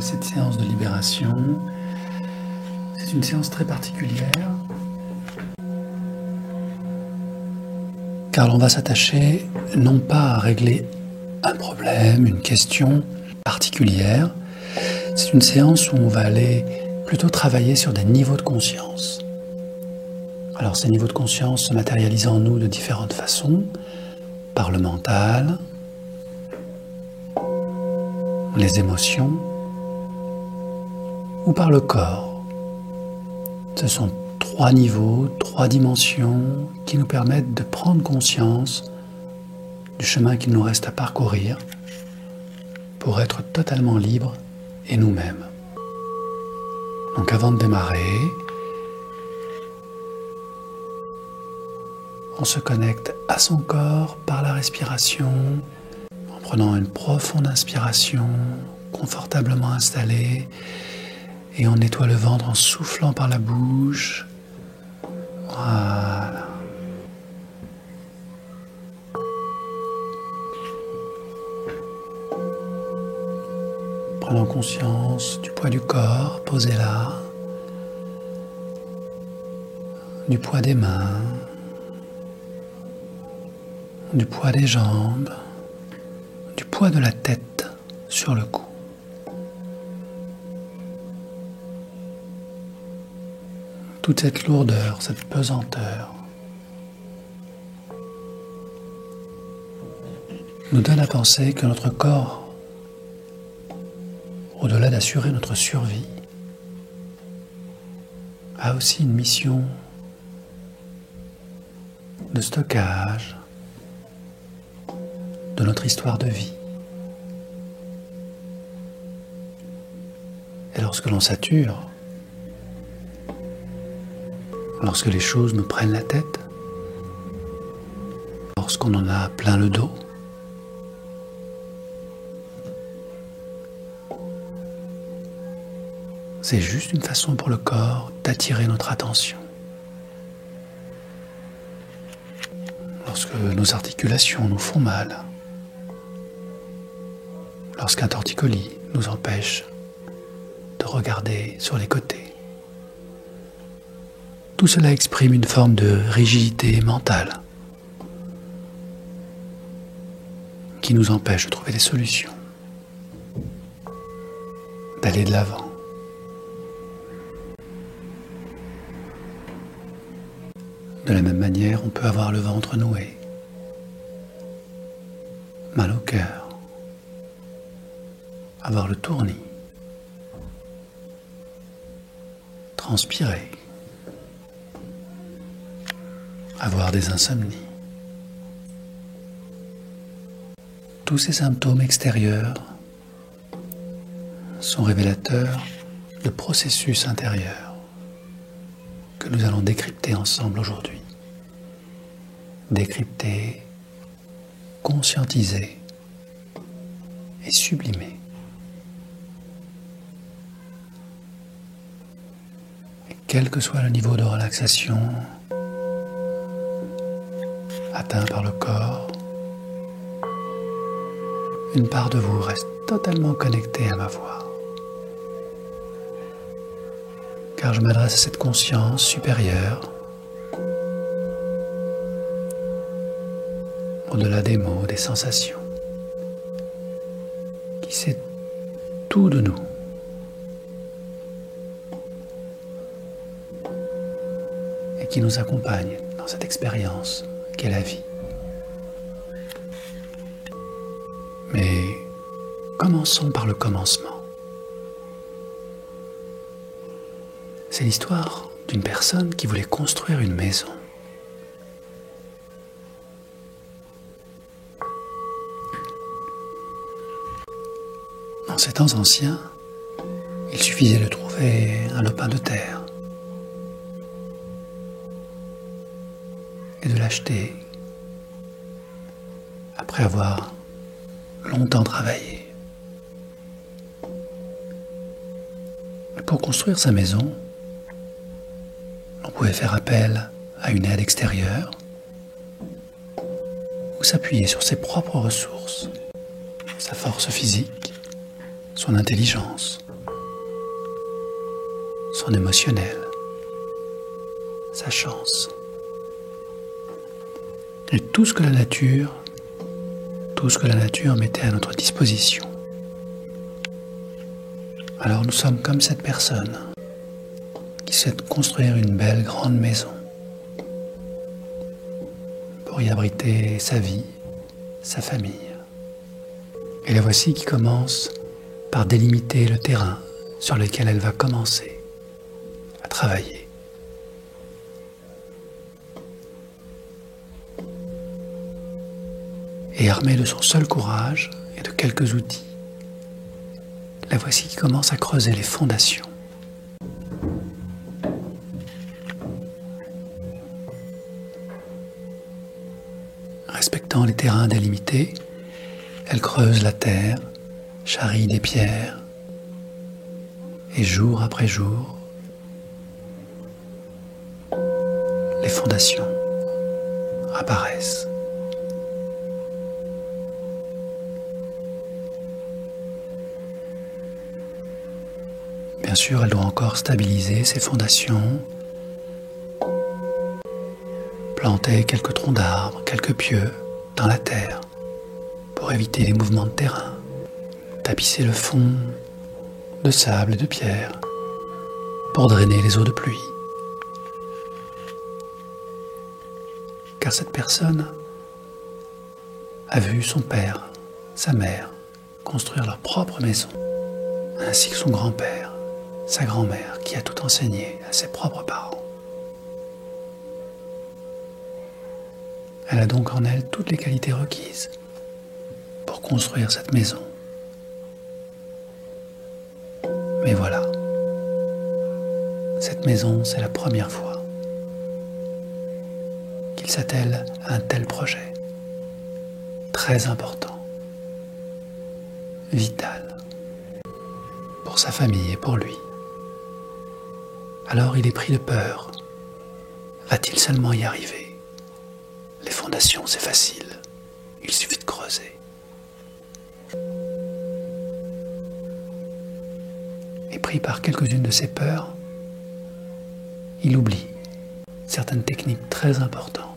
Et cette séance de libération, c'est une séance très particulière, car l'on va s'attacher non pas à régler un problème, une question particulière. C'est une séance où on va aller plutôt travailler sur des niveaux de conscience. Alors ces niveaux de conscience se matérialisent en nous de différentes façons, par le mental, les émotions ou par le corps. Ce sont 3 niveaux, 3 dimensions qui nous permettent de prendre conscience du chemin qu'il nous reste à parcourir pour être totalement libres et nous-mêmes. Donc avant de démarrer, on se connecte à son corps par la respiration, en prenant une profonde inspiration, confortablement installée, et on nettoie le ventre en soufflant par la bouche. Voilà. Prenons conscience du poids du corps posé là, du poids des mains, du poids des jambes, du poids de la tête sur le cou. Toute cette lourdeur, cette pesanteur nous donne à penser que notre corps, au-delà d'assurer notre survie, a aussi une mission de stockage de notre histoire de vie. Et lorsque l'on sature, lorsque les choses nous prennent la tête, lorsqu'on en a plein le dos, c'est juste une façon pour le corps d'attirer notre attention. Lorsque nos articulations nous font mal, lorsqu'un torticolis nous empêche de regarder sur les côtés, tout cela exprime une forme de rigidité mentale qui nous empêche de trouver des solutions, d'aller de l'avant. De la même manière, on peut avoir le ventre noué, mal au cœur, avoir le tournis, transpirer, avoir des insomnies. Tous ces symptômes extérieurs sont révélateurs de processus intérieurs que nous allons décrypter ensemble aujourd'hui. Décrypter, conscientiser et sublimer. Et quel que soit le niveau de relaxation atteint par le corps, une part de vous reste totalement connectée à ma voix. Car je m'adresse à cette conscience supérieure, au-delà des mots, des sensations, qui sait tout de nous. Et qui nous accompagne dans cette expérience qu'est la vie. Mais commençons par le commencement. C'est l'histoire d'une personne qui voulait construire une maison. Dans ces temps anciens, il suffisait de trouver un lopin de terre et de l'acheter après avoir longtemps travaillé. Et pour construire sa maison, on pouvait faire appel à une aide extérieure ou s'appuyer sur ses propres ressources, sa force physique, son intelligence, son émotionnel, sa chance. Et tout ce que la nature mettait à notre disposition. Alors nous sommes comme cette personne qui souhaite construire une belle grande maison pour y abriter sa vie, sa famille. Et la voici qui commence par délimiter le terrain sur lequel elle va commencer à travailler. Et armée de son seul courage et de quelques outils, la voici qui commence à creuser les fondations. Respectant les terrains délimités, elle creuse la terre, charrie des pierres, et jour après jour, les fondations apparaissent. Bien sûr, elle doit encore stabiliser ses fondations, planter quelques troncs d'arbres, quelques pieux dans la terre pour éviter les mouvements de terrain, tapisser le fond de sable et de pierre pour drainer les eaux de pluie. Car cette personne a vu son père, sa mère, construire leur propre maison, ainsi que son grand-père, sa grand-mère qui a tout enseigné à ses propres parents. Elle a donc en elle toutes les qualités requises pour construire cette maison. Mais voilà, cette maison, c'est la première fois qu'il s'attelle à un tel projet, très important, vital, pour sa famille et pour lui. Alors il est pris de peur. Va-t-il seulement y arriver? Les fondations, c'est facile. Il suffit de creuser. Et pris par quelques-unes de ses peurs, il oublie certaines techniques très importantes.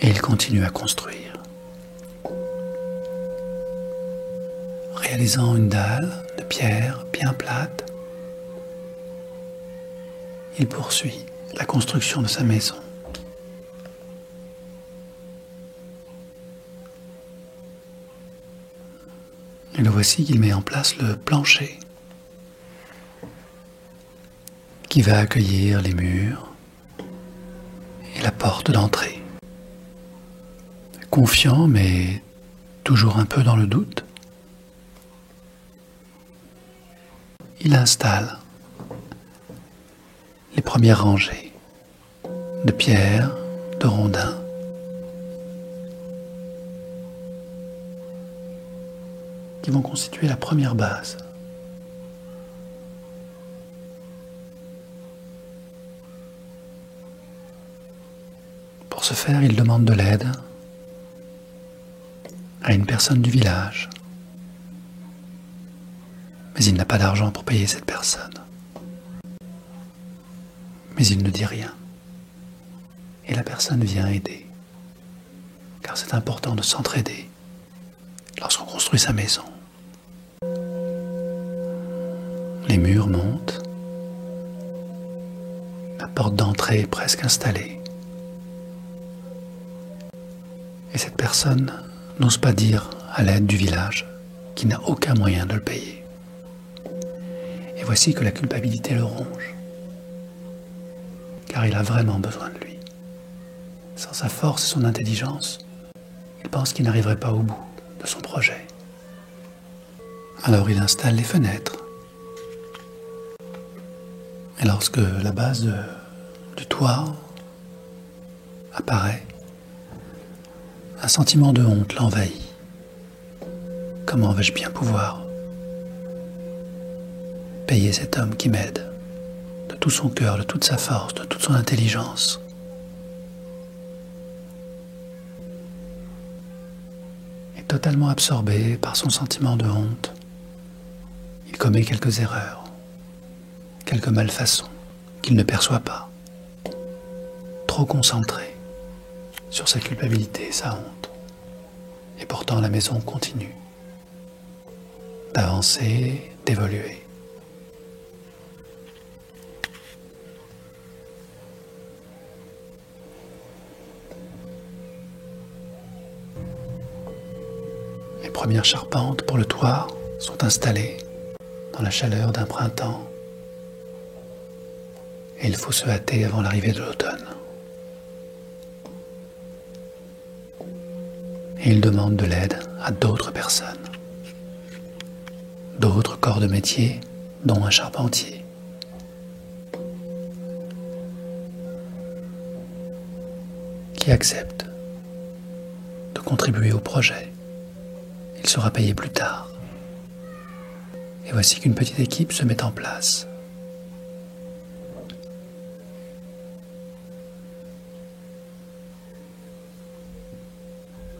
Et il continue à construire. Réalisant une dalle de pierre bien plate, il poursuit la construction de sa maison. Et le voici qu'il met en place le plancher qui va accueillir les murs et la porte d'entrée. Confiant mais toujours un peu dans le doute, il installe les premières rangées de pierres, de rondins, qui vont constituer la première base. Pour ce faire, il demande de l'aide à une personne du village. Mais il n'a pas d'argent pour payer cette personne. Mais il ne dit rien. Et la personne vient aider. Car c'est important de s'entraider lorsqu'on construit sa maison. Les murs montent. La porte d'entrée est presque installée. Et cette personne n'ose pas dire à l'aide du village qu'il n'a aucun moyen de le payer. Et voici que la culpabilité le ronge. Car il a vraiment besoin de lui. Sans sa force et son intelligence, il pense qu'il n'arriverait pas au bout de son projet. Alors il installe les fenêtres. Et lorsque la base du toit apparaît, un sentiment de honte l'envahit. Comment vais-je bien pouvoir payer cet homme qui m'aide de tout son cœur, de toute sa force, de toute son intelligence? Et totalement absorbé par son sentiment de honte, il commet quelques erreurs. quelque malfaçon qu'il ne perçoit pas, trop concentré sur sa culpabilité et sa honte. Et pourtant la maison continue d'avancer, d'évoluer. Les premières charpentes pour le toit sont installées dans la chaleur d'un printemps et il faut se hâter avant l'arrivée de l'automne. Et il demande de l'aide à d'autres personnes, d'autres corps de métier, dont un charpentier. Qui accepte de contribuer au projet. Il sera payé plus tard. Et voici qu'une petite équipe se met en place.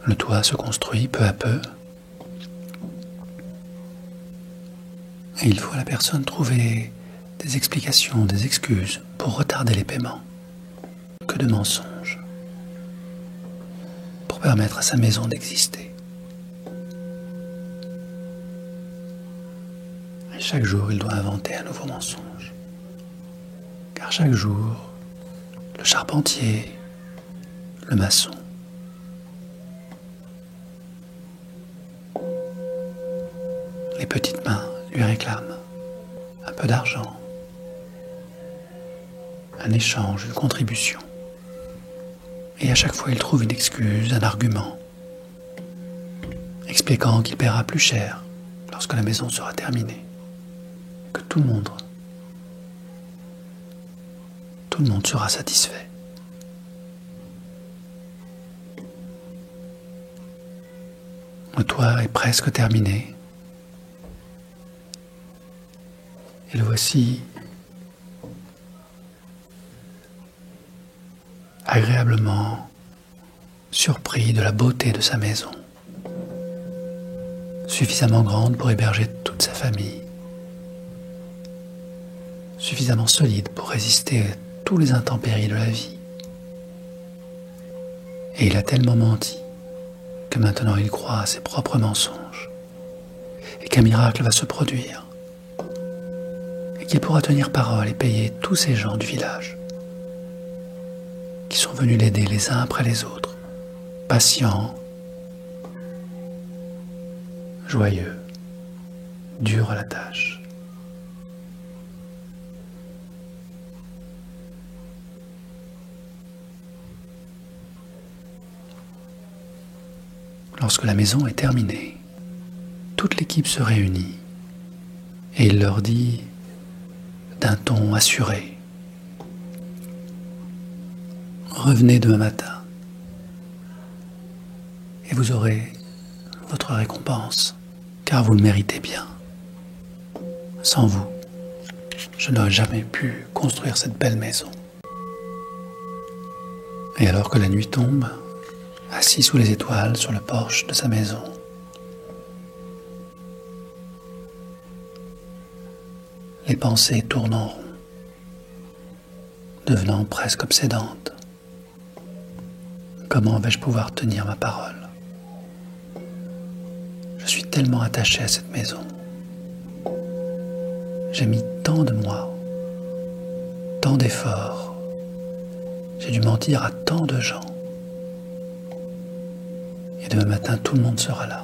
Le toit se construit peu à peu. Et il faut à la personne trouver des explications, des excuses pour retarder les paiements. Que de mensonges. Pour permettre à sa maison d'exister. Et chaque jour, il doit inventer un nouveau mensonge. Car chaque jour, le charpentier, le maçon, les petites mains lui réclament un peu d'argent, un échange, une contribution. Et à chaque fois, il trouve une excuse, un argument, expliquant qu'il paiera plus cher lorsque la maison sera terminée. Que tout le monde sera satisfait. Le toit est presque terminé. Et le voici agréablement surpris de la beauté de sa maison, suffisamment grande pour héberger toute sa famille, suffisamment solide pour résister à tous les intempéries de la vie. Et il a tellement menti que maintenant il croit à ses propres mensonges et qu'un miracle va se produire et qu'il pourra tenir parole et payer tous ces gens du village qui sont venus l'aider les uns après les autres, patients, joyeux, durs à la tâche. Lorsque la maison est terminée, toute l'équipe se réunit et il leur dit d'un ton assuré: revenez demain matin et vous aurez votre récompense, car vous le méritez bien. Sans vous, je n'aurais jamais pu construire cette belle maison. Et alors que la nuit tombe, assis sous les étoiles sur le porche de sa maison, les pensées tournent en rond, devenant presque obsédantes. Comment vais-je pouvoir tenir ma parole? Je suis tellement attaché à cette maison. J'ai mis tant de moi, tant d'efforts. J'ai dû mentir à tant de gens. Et demain matin, tout le monde sera là.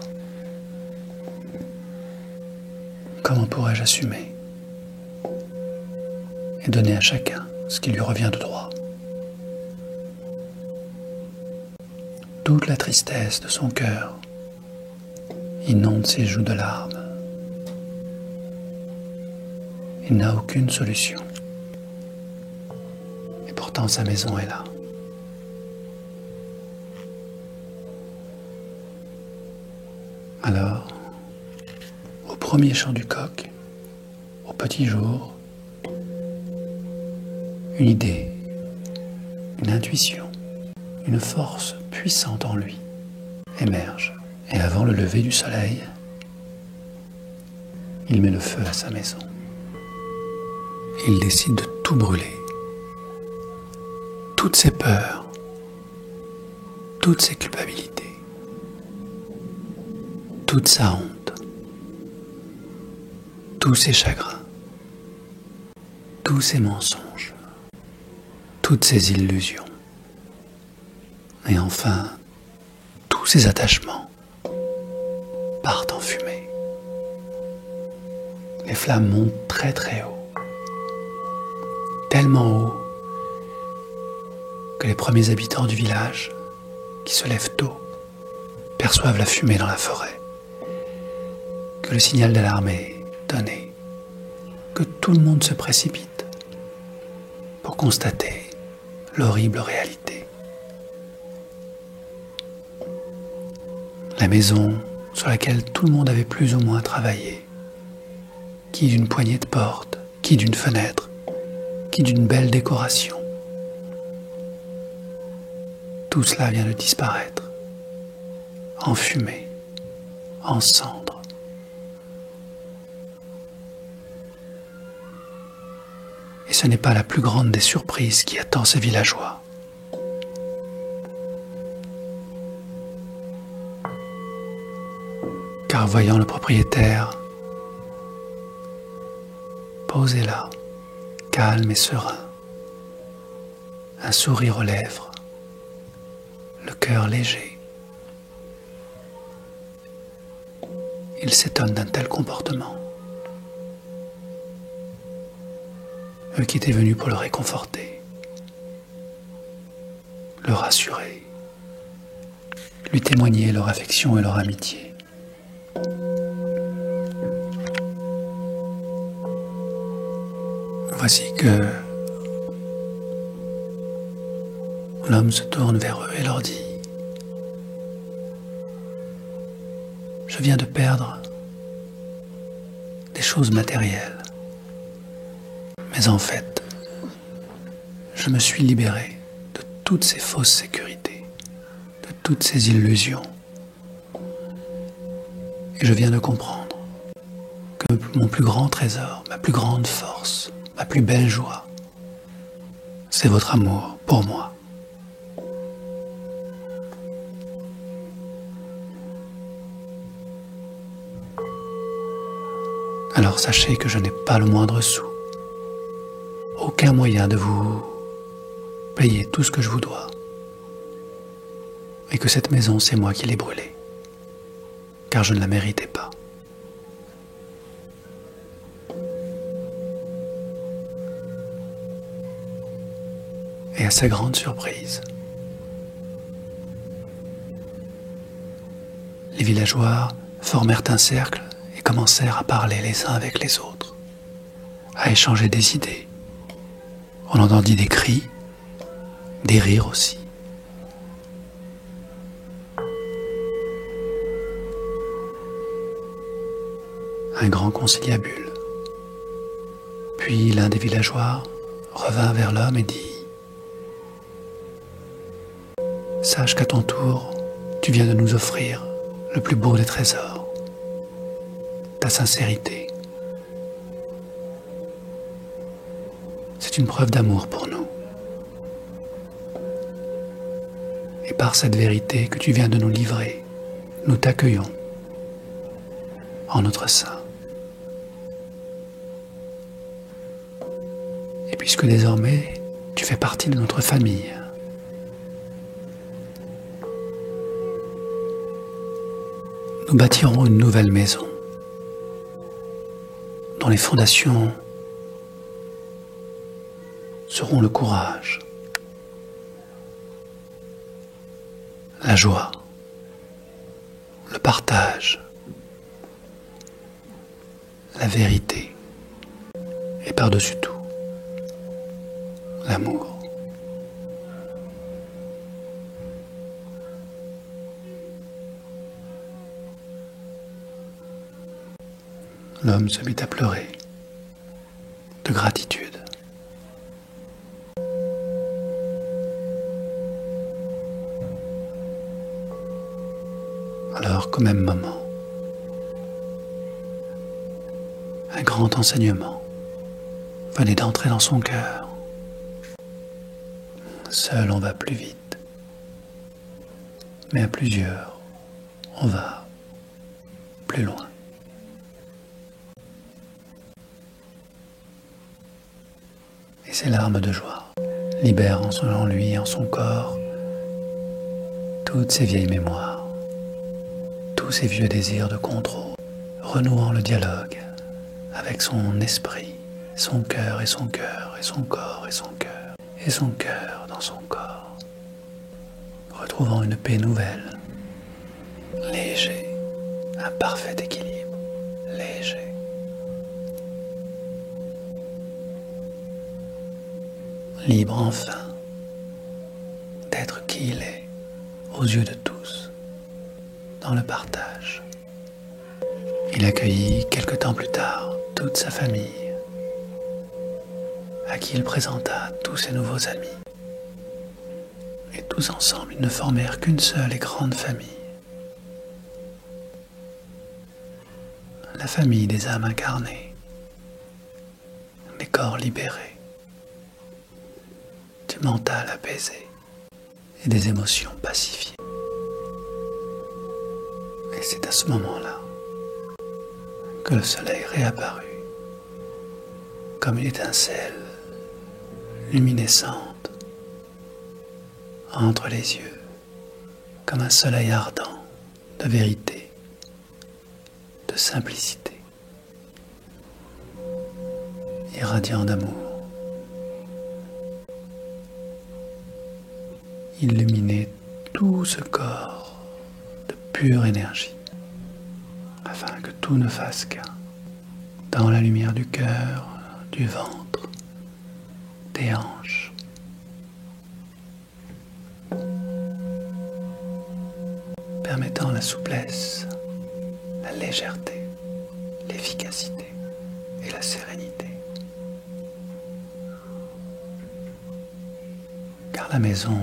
Comment pourrais-je assumer et donner à chacun ce qui lui revient de droit? Toute la tristesse de son cœur inonde ses joues de larmes. Il n'a aucune solution. Et pourtant sa maison est là. Alors, au premier chant du coq, au petit jour, une idée, une intuition, une force puissante en lui émerge. Et avant le lever du soleil, il met le feu à sa maison. il décide de tout brûler. Toutes ses peurs, toutes ses culpabilités, toute sa honte, tous ses chagrins, tous ses mensonges, toutes ses illusions, et enfin tous ses attachements partent en fumée. Les flammes montent très très haut, tellement haut que les premiers habitants du village, qui se lèvent tôt, perçoivent la fumée dans la forêt, que le signal d'alarme est donné, que tout le monde se précipite pour constater l'horrible réalité. La maison sur laquelle tout le monde avait plus ou moins travaillé, qui d'une poignée de porte, qui d'une fenêtre, qui d'une belle décoration, tout cela vient de disparaître, en fumée, en cendres. Et ce n'est pas la plus grande des surprises qui attend ces villageois. Car voyant le propriétaire posé là, calme et serein, un sourire aux lèvres, le cœur léger, il s'étonne d'un tel comportement. Eux qui étaient venus pour le réconforter, le rassurer, lui témoigner leur affection et leur amitié. Voici que l'homme se tourne vers eux et leur dit : « Je viens de perdre des choses matérielles, mais en fait, je me suis libéré de toutes ces fausses sécurités, de toutes ces illusions. Et je viens de comprendre que mon plus grand trésor, ma plus grande force, ma plus belle joie, c'est votre amour pour moi. Alors sachez que je n'ai pas le moindre sou, aucun moyen de vous payer tout ce que je vous dois, et que cette maison, c'est moi qui l'ai brûlée, car je ne la méritais pas. Et à sa grande surprise, les villageois formèrent un cercle et commencèrent à parler les uns avec les autres, à échanger des idées. On entendit des cris, des rires aussi. Un grand conciliabule. Puis l'un des villageois revint vers l'homme et dit : « Sache qu'à ton tour, tu viens de nous offrir le plus beau des trésors, ta sincérité. C'est une preuve d'amour pour nous. Et par cette vérité que tu viens de nous livrer, nous t'accueillons en notre sein. Et puisque désormais tu fais partie de notre famille, nous bâtirons une nouvelle maison dont les fondations seront le courage, la joie, le partage, la vérité et par-dessus tout, l'amour. L'homme se mit à pleurer de gratitude. Alors qu'au même moment, un grand enseignement Venez d'entrer dans son cœur. Seul, on va plus vite. Mais à plusieurs, on va plus loin. Et ces larmes de joie libèrent en lui, en son corps, toutes ces vieilles mémoires, tous ces vieux désirs de contrôle, renouant le dialogue avec son esprit, son cœur et son cœur, et son corps et son cœur, et son cœur dans son corps, retrouvant une paix nouvelle, léger, un parfait équilibre, léger. Libre enfin d'être qui il est aux yeux de tous, dans le partage. Il accueillit quelque temps plus tard toute sa famille, à qui il présenta tous ses nouveaux amis. Et tous ensemble, ils ne formèrent qu'une seule et grande famille. La famille des âmes incarnées, des corps libérés, du mental apaisé et des émotions pacifiées. Et c'est à ce moment-là que le soleil réapparut comme une étincelle luminescente entre les yeux, comme un soleil ardent de vérité, de simplicité, irradiant d'amour. Illuminez tout ce corps de pure énergie, afin que tout ne fasse qu'un, dans la lumière du cœur, du ventre, des hanches. Permettant la souplesse, la légèreté, l'efficacité et la sérénité. Car la maison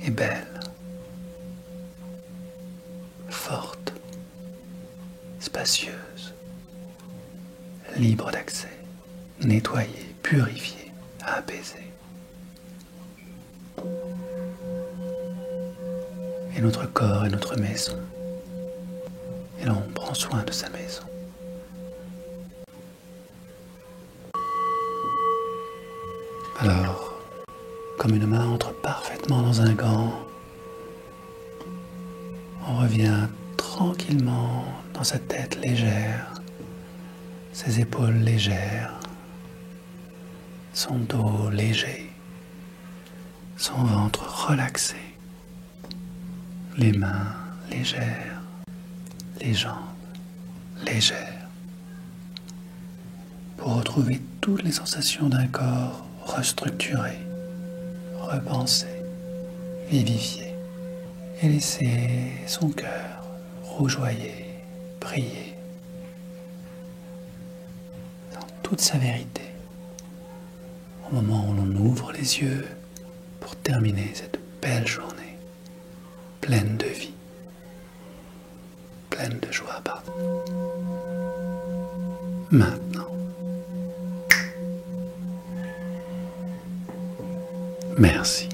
est belle, forte, spacieuse, libre d'accès, nettoyée, purifiée, apaisée. Et notre corps est notre maison, et l'on prend soin de sa maison. Alors, comme une main entre parfaitement dans un gant, on revient tranquillement dans sa tête légère, ses épaules légères, son dos léger, son ventre relaxé, les mains légères, les jambes légères, pour retrouver toutes les sensations d'un corps restructuré, repensé, vivifié, et laisser son cœur rougeoyer, briller, dans toute sa vérité, au moment où l'on ouvre les yeux pour terminer cette belle journée, pleine de vie, pleine de joie. Maintenant, merci.